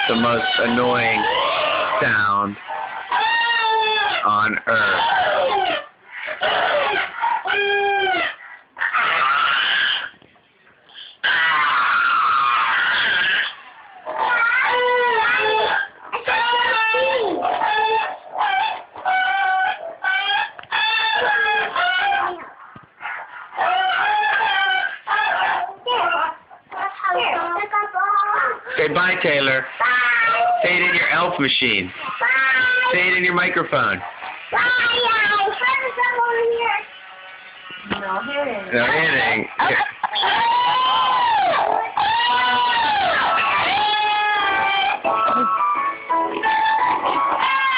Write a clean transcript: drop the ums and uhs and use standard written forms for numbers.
the most annoying sound on earth. Say bye, Taylor. Bye. Say it in your elf machine. Bye. Say it in your microphone. Bye. Someone here. No hitting. No hitting.